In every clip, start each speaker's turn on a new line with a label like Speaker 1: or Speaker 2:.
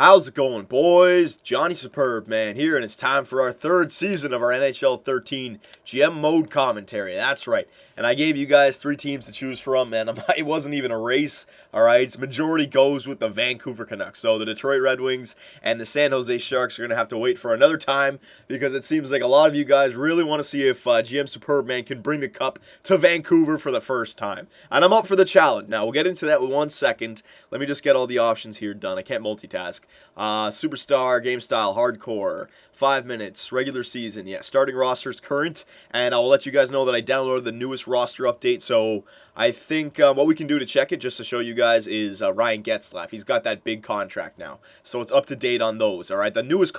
Speaker 1: How's it going, boys? Johnny Superbman here, and it's time for our third season of our NHL 13 GM mode commentary. That's right. And I gave you guys 3 teams to choose from, and it wasn't even a race, all right? Its majority goes with the Vancouver Canucks. So the Detroit Red Wings and the San Jose Sharks are going to have to wait for another time because it seems like a lot of you guys really want to see if GM Superbman can bring the cup to Vancouver for the first time. And I'm up for the challenge. Now, we'll get into that with 1 second. Let me just get all the options here done. I can't multitask. Superstar, game style, hardcore, 5 minutes, regular season, yeah, starting rosters current, and I'll let you guys know that I downloaded the newest roster update, so I think what we can do to check it, just to show you guys, is Ryan Getzlaf. He's got that big contract now, so it's up to date on those, alright? The newest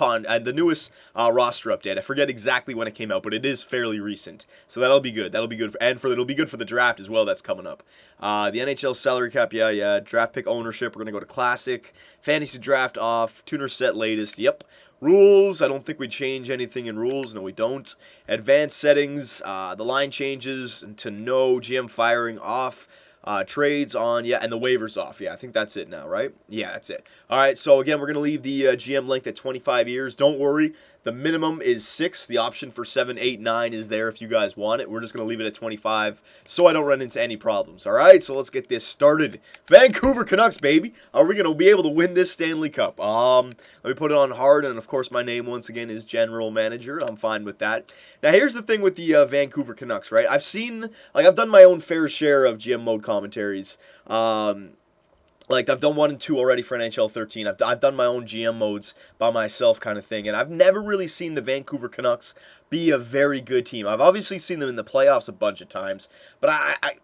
Speaker 1: roster update, I forget exactly when it came out, but it is fairly recent, so that'll be good, it'll be good for the draft as well that's coming up. The NHL salary cap, yeah, draft pick ownership, we're going to go to classic, fantasy draft off, tuner set latest, yep. Rules, I don't think we change anything in rules. No, we don't. Advanced settings, the line changes to no, GM firing off, trades on, yeah, and the waivers off. Yeah, I think that's it now, right? Yeah, that's it. All right, so again, we're going to leave the GM length at 25 years. Don't worry. The minimum is 6. The option for 7, 8, 9 is there if you guys want it. We're just going to leave it at 25 so I don't run into any problems. All right, so let's get this started. Vancouver Canucks, baby. Are we going to be able to win this Stanley Cup? Let me put it on hard, and of course my name once again is General Manager. I'm fine with that. Now here's the thing with the Vancouver Canucks, right? I've done my own fair share of GM mode commentaries. I've done 1 and 2 already for NHL 13. I've done my own GM modes by myself kind of thing. And I've never really seen the Vancouver Canucks be a very good team. I've obviously seen them in the playoffs a bunch of times. But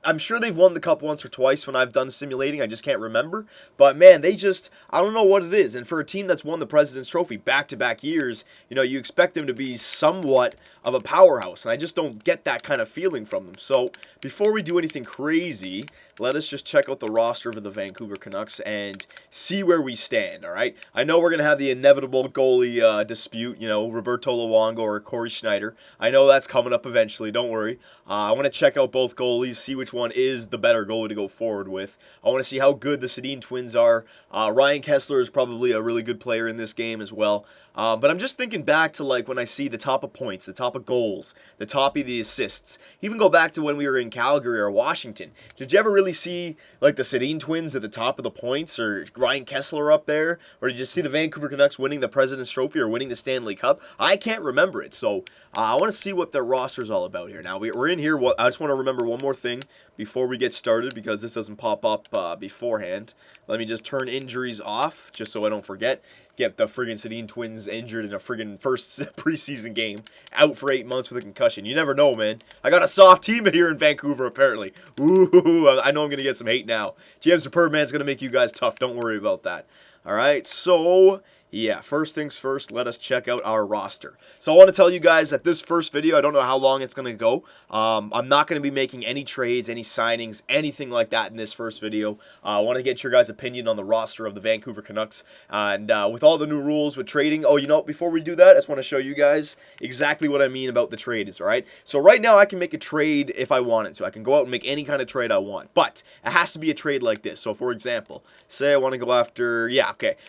Speaker 1: I'm sure they've won the cup once or twice when I've done simulating. I just can't remember. But man, I don't know what it is. And for a team that's won the President's Trophy back-to-back years, you expect them to be somewhat of a powerhouse. And I just don't get that kind of feeling from them. So before we do anything crazy, let us just check out the roster for the Vancouver Canucks and see where we stand, all right? I know we're going to have the inevitable goalie dispute, Roberto Luongo or Corey Schneider. I know that's coming up eventually, don't worry. I want to check out both goalies, see which one is the better goalie to go forward with. I want to see how good the Sedin twins are. Ryan Kesler is probably a really good player in this game as well. But I'm just thinking back to when I see the top of points, the top of goals, the top of the assists. Even go back to when we were in Calgary or Washington. Did you ever really see the Sedin twins at the top of the points or Ryan Kesler up there? Or did you see the Vancouver Canucks winning the President's Trophy or winning the Stanley Cup? I can't remember it. So I want to see what their roster's all about here. Now we're in here. I just want to remember one more thing before we get started because this doesn't pop up beforehand. Let me just turn injuries off just so I don't forget. Get the friggin' Sedin twins injured in a friggin' first preseason game. Out for 8 months with a concussion. You never know, man. I got a soft team here in Vancouver, apparently. Ooh, I know I'm going to get some hate now. GM Superman's going to make you guys tough. Don't worry about that. All right, so yeah, first things first, let us check out our roster. So I want to tell you guys that this first video, I don't know how long it's going to go. I'm not going to be making any trades, any signings, anything like that in this first video. I want to get your guys' opinion on the roster of the Vancouver Canucks. And with all the new rules with trading, before we do that, I just want to show you guys exactly what I mean about the trades, all right? So right now I can make a trade if I wanted to. I can go out and make any kind of trade I want. But it has to be a trade like this. So for example, say I want to go after,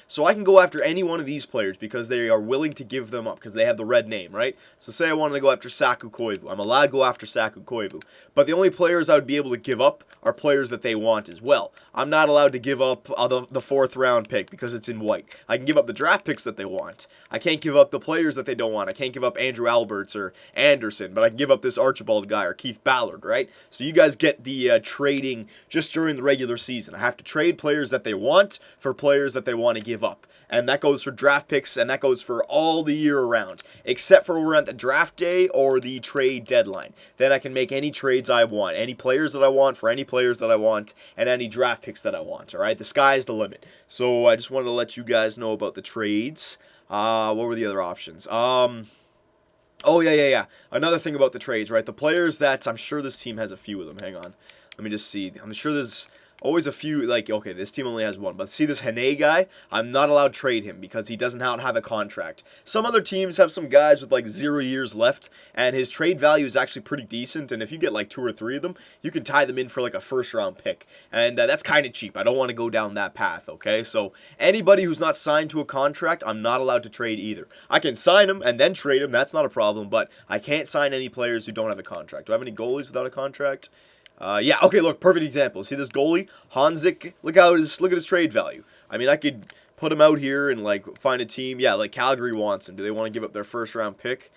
Speaker 1: so I can go after any one of these players because they are willing to give them up because they have the red name, right? So say I wanted to go after Saku Koivu. I'm allowed to go after Saku Koivu. But the only players I would be able to give up are players that they want as well. I'm not allowed to give up the 4th round pick because it's in white. I can give up the draft picks that they want. I can't give up the players that they don't want. I can't give up Andrew Alberts or Anderson, but I can give up this Archibald guy or Keith Ballard, right? So you guys get the trading just during the regular season. I have to trade players that they want for players that they want to give up. And that goes for draft picks, and that goes for all the year around, except for when we're at the draft day or the trade deadline. Then I can make any trades I want, any players that I want for any players that I want, and any draft picks that I want, all right? The sky's the limit. So I just wanted to let you guys know about the trades. What were the other options? Oh, yeah. Another thing about the trades, right? The players that, I'm sure this team has a few of them. Hang on. Let me just see. I'm sure there's always a few, like, okay, this team only has one. But see this Hane guy? I'm not allowed to trade him because he does not have a contract. Some other teams have some guys with like 0 years left, and his trade value is actually pretty decent. And if you get like 2 or 3 of them, you can tie them in for like a first-round pick. And that's kind of cheap. I don't want to go down that path, okay? So anybody who's not signed to a contract, I'm not allowed to trade either. I can sign him and then trade him. That's not a problem. But I can't sign any players who don't have a contract. Do I have any goalies without a contract? Yeah, okay, look, perfect example. See this goalie, Hanzik? Look at his trade value. I mean, I could put him out here and, like, find a team. Yeah, like, Calgary wants him. Do they want to give up their first-round pick?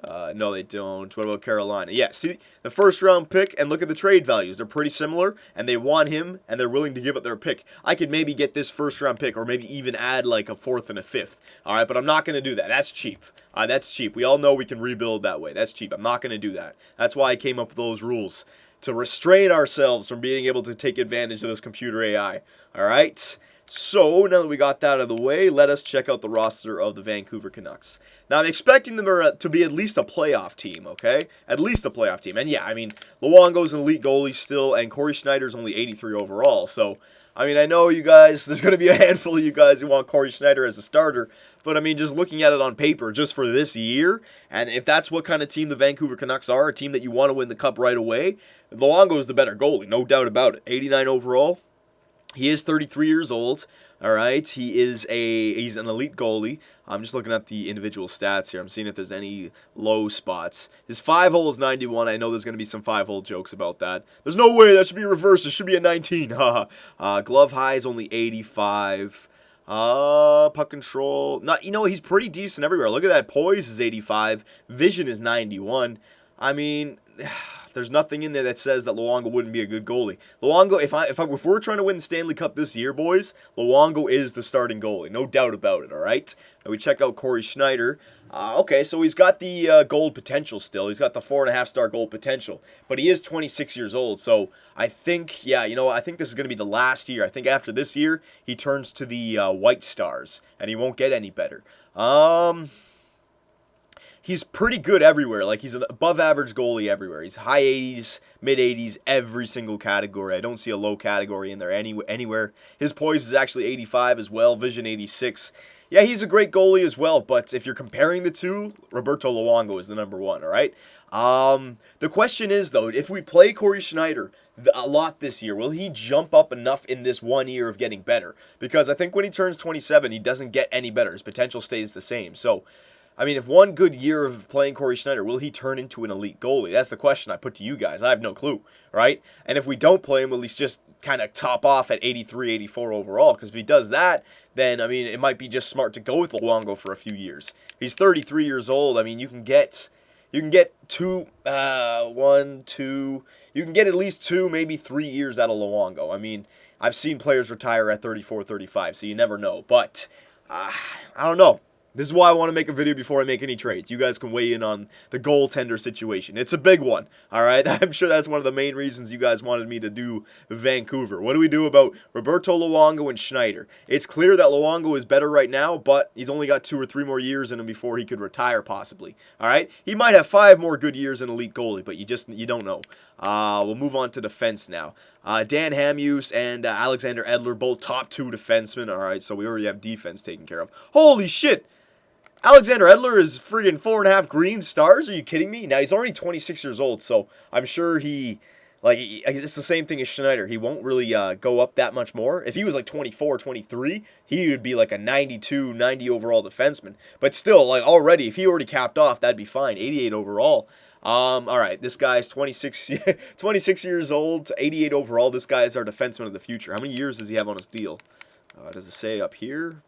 Speaker 1: No, they don't. What about Carolina? Yeah, see, the first-round pick, and look at the trade values. They're pretty similar, and they want him, and they're willing to give up their pick. I could maybe get this first-round pick, or maybe even add, like, a 4th and a 5th. All right, but I'm not going to do that. That's cheap. That's cheap. We all know we can rebuild that way. That's cheap. I'm not going to do that. That's why I came up with those rules, to restrain ourselves from being able to take advantage of this computer AI. All right? So, now that we got that out of the way, let us check out the roster of the Vancouver Canucks. Now, I'm expecting them to be at least a playoff team, okay? At least a playoff team. And yeah, I mean, Luongo's an elite goalie still, and Corey Schneider's only 83 overall. So, I mean, I know you guys, there's going to be a handful of you guys who want Corey Schneider as a starter, but I mean, just looking at it on paper, just for this year, and if that's what kind of team the Vancouver Canucks are, a team that you want to win the cup right away, Luongo is the better goalie, no doubt about it. 89 overall. He is 33 years old, all right? He's an elite goalie. I'm just looking at the individual stats here. I'm seeing if there's any low spots. His 5-hole is 91. I know there's going to be some 5-hole jokes about that. There's no way. That should be reversed. It should be a 19. Glove high is only 85. Puck control. He's pretty decent everywhere. Look at that. Poise is 85. Vision is 91. I mean, there's nothing in there that says that Luongo wouldn't be a good goalie. Luongo, if we're trying to win the Stanley Cup this year, boys, Luongo is the starting goalie, no doubt about it. All right. Now we check out Corey Schneider. Okay, so he's got the gold potential still. He's got the 4.5-star gold potential, but he is 26 years old. So I think, yeah, I think this is going to be the last year. I think after this year, he turns to the White Stars, and he won't get any better. He's pretty good everywhere. Like, he's an above-average goalie everywhere. He's high 80s, mid-80s, every single category. I don't see a low category in there anywhere. His poise is actually 85 as well, vision 86. Yeah, he's a great goalie as well, but if you're comparing the two, Roberto Luongo is the number one, all right? The question is, though, if we play Corey Schneider a lot this year, will he jump up enough in this 1 year of getting better? Because I think when he turns 27, he doesn't get any better. His potential stays the same. So, I mean, if one good year of playing Corey Schneider, will he turn into an elite goalie? That's the question I put to you guys. I have no clue, right? And if we don't play him, will he just kind of top off at 83, 84 overall? Because if he does that, then, I mean, it might be just smart to go with Luongo for a few years. He's 33 years old. I mean, you can get you can get at least 2, maybe 3 years out of Luongo. I mean, I've seen players retire at 34, 35, so you never know. But, I don't know. This is why I want to make a video before I make any trades. You guys can weigh in on the goaltender situation. It's a big one, all right? I'm sure that's one of the main reasons you guys wanted me to do Vancouver. What do we do about Roberto Luongo and Schneider? It's clear that Luongo is better right now, but he's only got 2 or 3 more years in him before he could retire, possibly, all right? He might have 5 more good years in elite goalie, but you don't know. We'll move on to defense now. Dan Hamhuis and Alexander Edler, both top 2 defensemen, all right? So we already have defense taken care of. Holy shit! Alexander Edler is friggin' 4.5 green stars? Are you kidding me? Now, he's already 26 years old, so I'm sure it's the same thing as Schneider. He won't really go up that much more. If he was like 24, 23, he would be like a 92, 90 overall defenseman. But still, like already, if he already capped off, that'd be fine. 88 overall. All right, this guy's 26 years old, 88 overall. This guy is our defenseman of the future. How many years does he have on his deal? Does it say up here?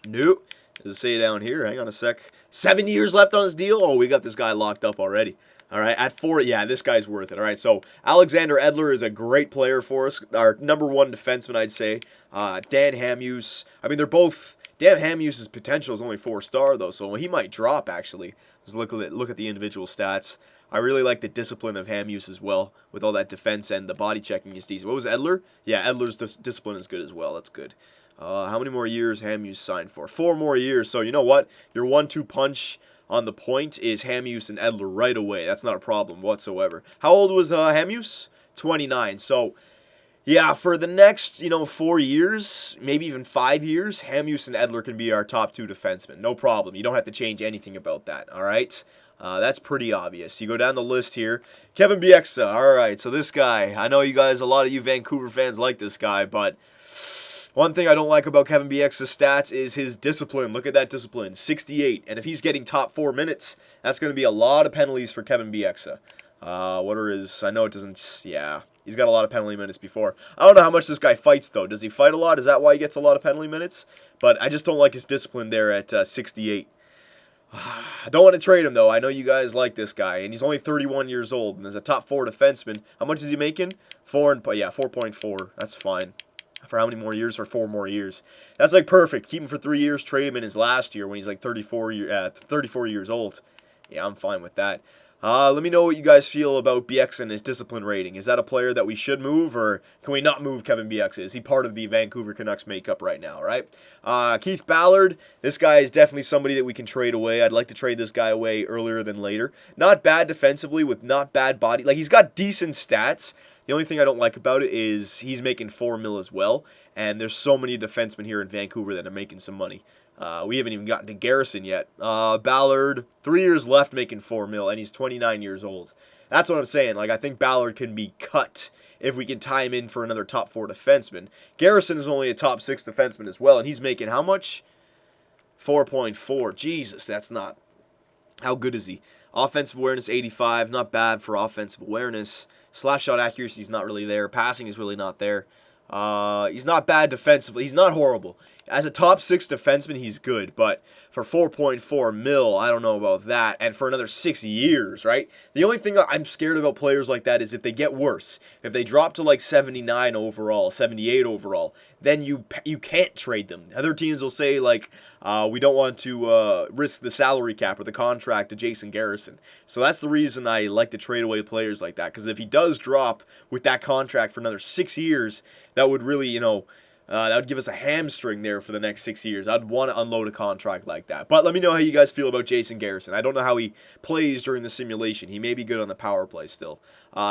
Speaker 1: Nope. Does it say down here? Hang on a sec. 7 years left on his deal? Oh, we got this guy locked up already. All right, at 4, yeah, this guy's worth it. All right, so Alexander Edler is a great player for us. Our number 1 defenseman, I'd say. Dan Hamhuis. I mean, they're both... Dan Hamhuis' potential is only 4-star, though, so he might drop, actually. Just look at the individual stats. I really like the discipline of Hamhuis as well, with all that defense and the body checking is decent. What was Edler? Yeah, Edler's discipline is good as well. That's good. How many more years Hamhuis signed for? 4 more years. So you know what? Your 1-2 punch on the point is Hamhuis and Edler right away. That's not a problem whatsoever. How old was Hamhuis? 29. So Yeah, for the next, 4 years, maybe even 5 years, Hamhuis and Edler can be our top two defensemen. No problem. You don't have to change anything about that, all right? That's pretty obvious. You go down the list here. Kevin Bieksa, all right, so this guy, I know you guys, a lot of you Vancouver fans like this guy, but one thing I don't like about Kevin Bieksa's stats is his discipline. Look at that discipline, 68. And if he's getting top 4 minutes, that's going to be a lot of penalties for Kevin Bieksa. What are his, I know it doesn't, yeah. He's got a lot of penalty minutes before. I don't know how much this guy fights, though. Does he fight a lot? Is that why he gets a lot of penalty minutes? But I just don't like his discipline there at 68. I don't want to trade him, though. I know you guys like this guy, and he's only 31 years old, and as a top 4 defenseman, how much is he making? 4.4. That's fine. For how many more years? For 4 more years. That's like perfect. Keep him for 3 years. Trade him in his last year when he's like 34 years old. Yeah, I'm fine with that. Let me know what you guys feel about Bieksa and his discipline rating. Is that a player that we should move, or can we not move Kevin Bieksa? Is he part of the Vancouver Canucks makeup right now, right? Keith Ballard, this guy is definitely somebody that we can trade away. I'd like to trade this guy away earlier than later. Not bad defensively with not bad body. Like, he's got decent stats. The only thing I don't like about it is he's making $4 million as well, and there's so many defensemen here in Vancouver that are making some money. We haven't even gotten to Garrison yet. Ballard, 3 years left making $4 million, and he's 29 years old. That's what I'm saying. Like, I think Ballard can be cut if we can tie him in for another top 4 defenseman. Garrison is only a top 6 defenseman as well, and he's making how much? 4.4. Jesus, that's not. How good is he? Offensive awareness 85, not bad for offensive awareness. Slap shot accuracy is not really there. Passing is really not there. He's not bad defensively. He's not horrible. As a top 6 defenseman, he's good. But for 4.4 mil, I don't know about that. And for another 6 years, right? The only thing I'm scared about players like that is if they get worse. If they drop to like 79 overall, 78 overall, then you can't trade them. Other teams will say like, we don't want to risk the salary cap or the contract to Jason Garrison. So that's the reason I like to trade away players like that. Because if he does drop with that contract for another 6 years, that would really, that would give us a hamstring there for the next 6 years. I'd want to unload a contract like that. But let me know how you guys feel about Jason Garrison. I don't know how he plays during the simulation. He may be good on the power play still.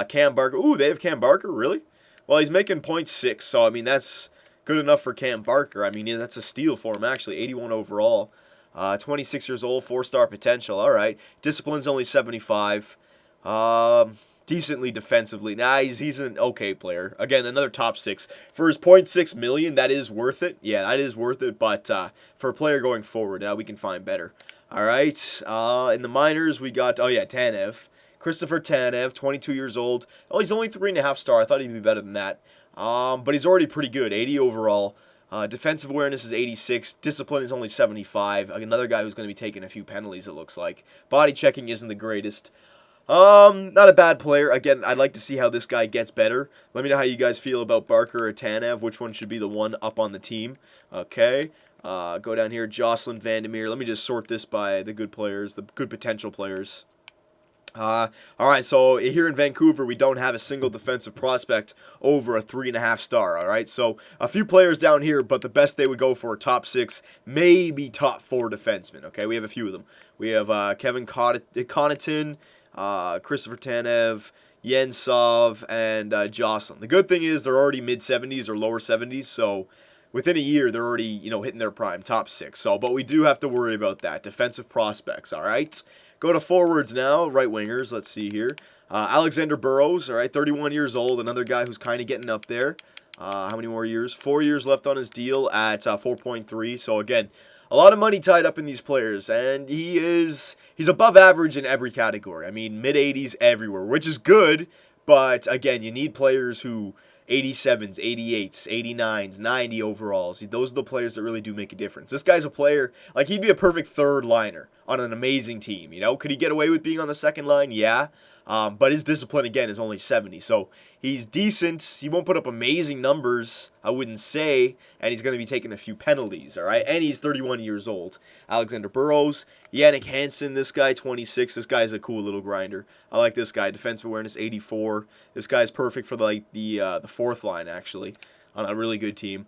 Speaker 1: Cam Barker. Ooh, they have Cam Barker? Really? Well, he's making 0.6, so, I mean, that's good enough for Cam Barker. I mean, yeah, that's a steal for him, actually. 81 overall. 26 years old, 4-star potential. All right. Discipline's only 75. Decently defensively. Nah, he's an okay player. Again, another top 6. For his 0.6 million, that is worth it. Yeah, that is worth it. But for a player going forward, now we can find better. All right. In the minors, we got, Tanev. Christopher Tanev, 22 years old. Oh, he's only 3.5 star. I thought he'd be better than that. But he's already pretty good. 80 overall. Defensive awareness is 86. Discipline is only 75. Another guy who's going to be taking a few penalties, it looks like. Body checking isn't the greatest. Not a bad player. Again, I'd like to see how this guy gets better. Let me know how you guys feel about Barker or Tanev. Which one should be the one up on the team? Okay. Go down here. Jocelyn Vandermeer. Let me just sort this by the good players, the good potential players. All right, so here in Vancouver, we don't have a single defensive prospect over a 3.5 star, all right? So a few players down here, but the best they would go for a top 6, maybe top 4 defensemen, okay? We have a few of them. We have Kevin Connaughton, Christopher Tanev, Yensov, and Jocelyn. The good thing is they're already mid-70s or lower 70s, so within a year, they're already, hitting their prime, top 6. So, but we do have to worry about that. Defensive prospects, all right? Go to forwards now, right wingers. Let's see here. Alexander Burrows, all right, 31 years old, another guy who's kind of getting up there. How many more years? 4 years left on his deal at 4.3. So again, a lot of money tied up in these players, and he's above average in every category. I mean, mid-80s everywhere, which is good, but again, you need players who 87s, 88s, 89s, 90 overalls. Those are the players that really do make a difference. This guy's a player, like, he'd be a perfect third liner on an amazing team, Could he get away with being on the second line? Yeah. But his discipline, again, is only 70. So he's decent. He won't put up amazing numbers, I wouldn't say. And he's going to be taking a few penalties, all right? And he's 31 years old. Alexander Burrows. Yannick Hansen, this guy, 26. This guy's a cool little grinder. I like this guy. Defensive awareness, 84. This guy's perfect for the fourth line, actually. on a really good team.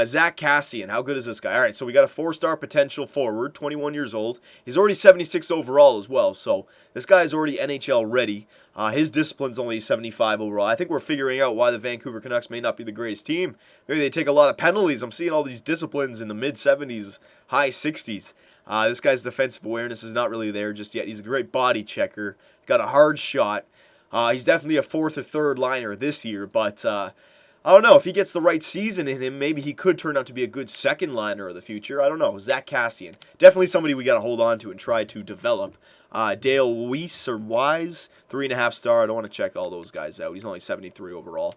Speaker 1: Zach Cassian, how good is this guy? All right, so we got a 4-star potential forward, 21 years old. He's already 76 overall as well, so this guy is already NHL ready. His discipline's only 75 overall. I think we're figuring out why the Vancouver Canucks may not be the greatest team. Maybe they take a lot of penalties. I'm seeing all these disciplines in the mid-70s, high 60s. This guy's defensive awareness is not really there just yet. He's a great body checker. Got a hard shot. He's definitely a 4th or 3rd liner this year, but I don't know. If he gets the right season in him, maybe he could turn out to be a good 2nd liner of the future. I don't know. Zach Cassian. Definitely somebody we got to hold on to and try to develop. Dale Weiss or Wise, 3.5 star. I don't want to check all those guys out. He's only 73 overall.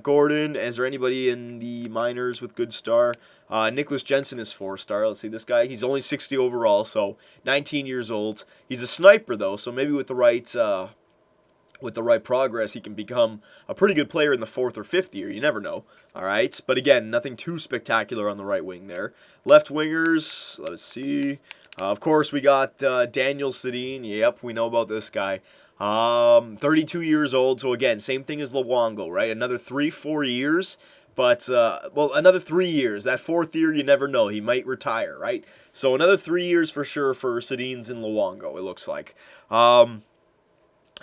Speaker 1: Gordon, is there anybody in the minors with good star? Nicholas Jensen is 4-star. Let's see this guy. He's only 60 overall, so 19 years old. He's a sniper, though, so maybe with the right progress, he can become a pretty good player in the 4th or 5th year. You never know. All right. But again, nothing too spectacular on the right wing there. Left wingers, let's see. Of course, we got Daniel Sedin. Yep, we know about this guy. 32 years old. So again, same thing as Luongo, right? Another 3-4 years. But, another 3 years. That 4th year, you never know. He might retire, right? So another 3 years for sure for Sedin's and Luongo, it looks like.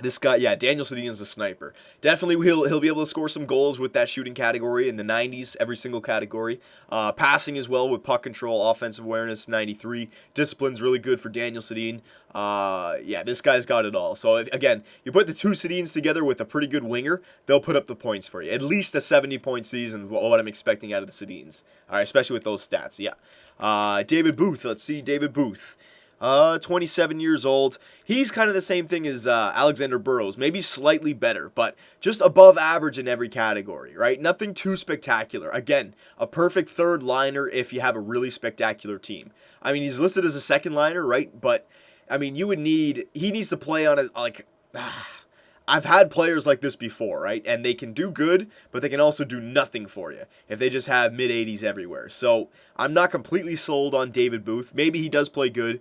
Speaker 1: This guy, yeah, Daniel Sedin is a sniper. Definitely he'll be able to score some goals with that shooting category in the 90s, every single category. Passing as well with puck control, offensive awareness, 93. Discipline's really good for Daniel Sedin. Yeah, this guy's got it all. So, again, you put the 2 Sedins together with a pretty good winger, they'll put up the points for you. At least a 70-point season, what I'm expecting out of the Sedins. All right, especially with those stats, yeah. David Booth, let's see, David Booth. 27 years old. He's kind of the same thing as Alexander Burrows, maybe slightly better, but just above average in every category, right? Nothing too spectacular. Again, a perfect 3rd liner if you have a really spectacular team. I mean, he's listed as a 2nd liner, right? But, I mean, he needs to play on it like... I've had players like this before, right? And they can do good, but they can also do nothing for you if they just have mid-80s everywhere. So I'm not completely sold on David Booth. Maybe he does play good.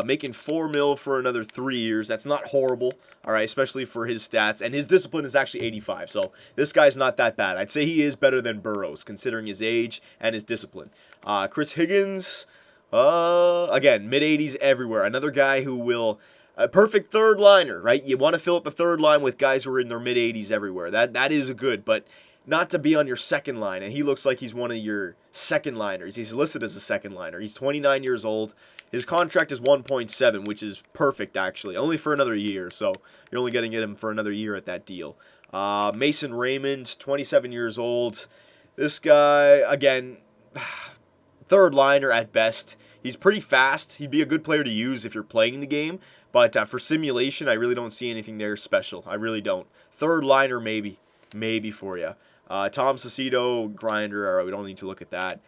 Speaker 1: Making $4 million for another 3 years. That's not horrible, all right, especially for his stats. And his discipline is actually 85, so this guy's not that bad. I'd say he is better than Burrows, considering his age and his discipline. Chris Higgins, again, mid-80s everywhere. Another guy who will... A perfect 3rd liner, right? You want to fill up a 3rd line with guys who are in their mid-80s everywhere. That is a good, but not to be on your 2nd line. And he looks like he's one of your 2nd liners. He's listed as a 2nd liner. He's 29 years old. His contract is 1.7, which is perfect, actually. Only for another year, so you're only going to get him for another year at that deal. Mason Raymond, 27 years old. This guy, again, 3rd liner at best. He's pretty fast. He'd be a good player to use if you're playing the game. But for simulation, I really don't see anything there special. I really don't. 3rd liner, maybe. Maybe for you. Tom Cicito, grinder. All right, we don't need to look at that.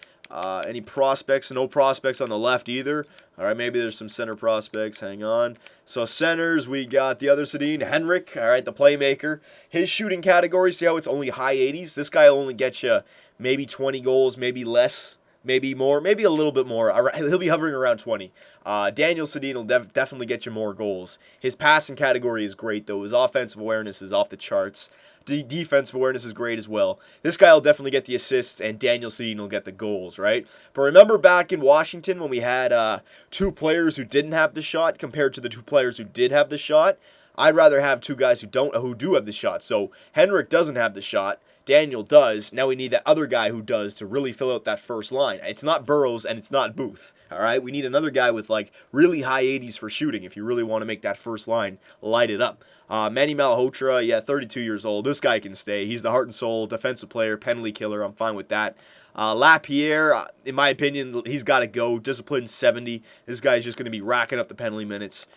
Speaker 1: Any prospects? No prospects on the left either. All right, maybe there's some center prospects. Hang on. So centers, we got the other Sedin, Henrik. All right, the playmaker. His shooting category, see how it's only high 80s? This guy will only get you maybe 20 goals, maybe less. Maybe more, maybe a little bit more. He'll be hovering around 20. Daniel Sedin will definitely get you more goals. His passing category is great, though. His offensive awareness is off the charts. Defensive awareness is great as well. This guy will definitely get the assists, and Daniel Sedin will get the goals, right? But remember back in Washington when we had 2 players who didn't have the shot compared to the 2 players who did have the shot? I'd rather have 2 guys who do have the shot. So Henrik doesn't have the shot. Daniel does. Now we need that other guy who does to really fill out that first line. It's not Burrows and it's not Booth. All right, we need another guy with like really high 80s for shooting if you really want to make that first line light it up. Manny Malhotra, yeah, 32 years old. This guy can stay. He's the heart and soul defensive player, penalty killer. I'm fine with that. Lapierre, in my opinion, he's got to go. Discipline 70. This guy's just going to be racking up the penalty minutes.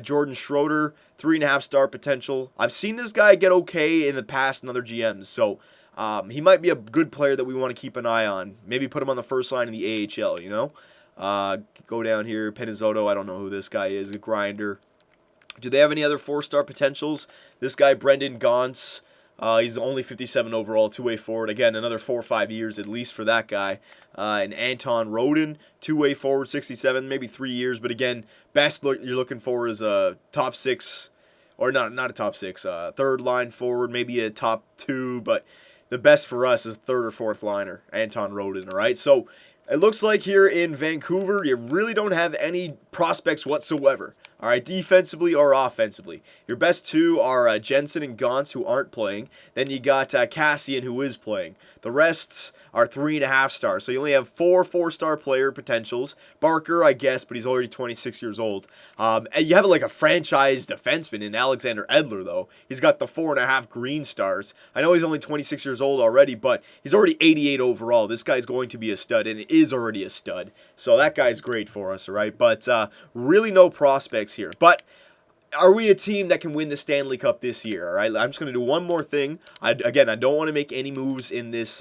Speaker 1: Jordan Schroeder, 3.5 star potential. I've seen this guy get okay in the past in other GMs, so he might be a good player that we want to keep an eye on. Maybe put him on the first line in the AHL, you know? Go down here, Penizzotto, I don't know who this guy is, a grinder. Do they have any other 4-star potentials? This guy, Brendan Gaunce, he's only 57 overall, 2-way forward. Again, another 4 or 5 years at least for that guy. And Anton Roden, 2-way forward, 67, maybe 3 years. But again, best you're looking for is a top 6, or not a top 6, 3rd line forward, maybe a top 2. But the best for us is third or fourth liner, Anton Rodin, all right? So it looks like here in Vancouver, you really don't have any prospects whatsoever. All right, defensively or offensively. Your best two are Jensen and Gauntz, who aren't playing. Then you got Cassian, who is playing. The rests are 3.5 stars. So you only have 4 4-star player potentials. Barker, I guess, but he's already 26 years old. And you have like a franchise defenseman in Alexander Edler, though. He's got the 4.5 green stars. I know he's only 26 years old already, but he's already 88 overall. This guy's going to be a stud, and is already a stud. So that guy's great for us, all right? But really no prospects here. But are we a team that can win the Stanley Cup this year? All right, I'm just going to do one more thing. I don't want to make any moves in this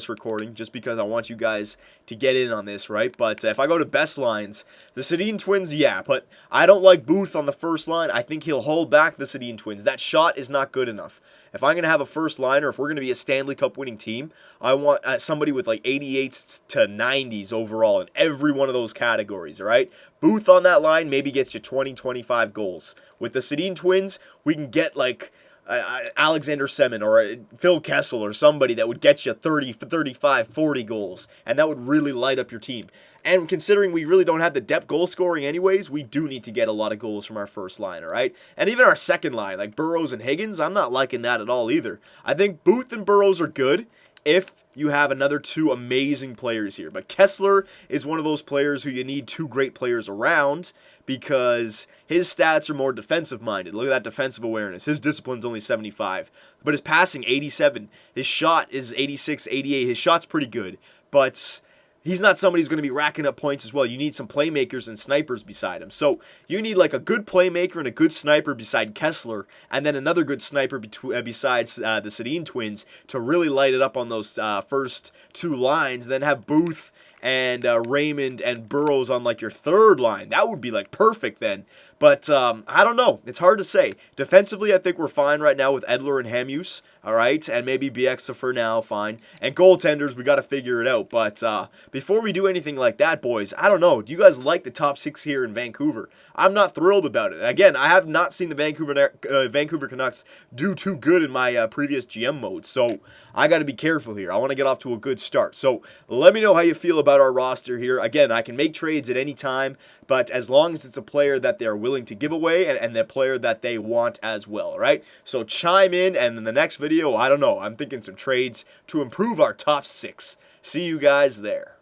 Speaker 1: recording, just because I want you guys to get in on this, right? But if I go to best lines, the Sedin Twins, yeah, but I don't like Booth on the first line. I think he'll hold back the Sedin Twins. That shot is not good enough. If I'm going to have a first liner, if we're going to be a Stanley Cup winning team, I want somebody with like 88s to 90s overall in every one of those categories, all right? Booth on that line maybe gets you 20, 25 goals. With the Sedin Twins, we can get like Alexander Semin or Phil Kessel or somebody that would get you 30, 35, 40 goals, and that would really light up your team. And considering we really don't have the depth goal scoring anyways, we do need to get a lot of goals from our first line, all right? And even our second line, like Burrows and Higgins, I'm not liking that at all either. I think Booth and Burrows are good if you have another 2 amazing players here. But Kessler is one of those players who you need 2 great players around, because his stats are more defensive-minded. Look at that defensive awareness. His discipline's only 75, but his passing, 87. His shot is 86, 88. His shot's pretty good, but he's not somebody who's going to be racking up points as well. You need some playmakers and snipers beside him. So you need like a good playmaker and a good sniper beside Kessler, and then another good sniper besides the Sedin Twins to really light it up on those first 2 lines, and then have Booth and Raymond and Burrows on like your third line. That would be like perfect then. But I don't know. It's hard to say. Defensively, I think we're fine right now with Edler and Hamuse. All right, and maybe Bieksa for now, fine. And goaltenders, we got to figure it out. But before we do anything like that, boys, I don't know. Do you guys like the top 6 here in Vancouver? I'm not thrilled about it. Again, I have not seen the Vancouver Canucks do too good in my previous GM mode, so I got to be careful here. I want to get off to a good start. So let me know how you feel about our roster here. Again, I can make trades at any time, but as long as it's a player that they're willing to give away and the player that they want as well, all right? So chime in, and in the next video, I don't know, I'm thinking some trades to improve our top 6. See you guys there.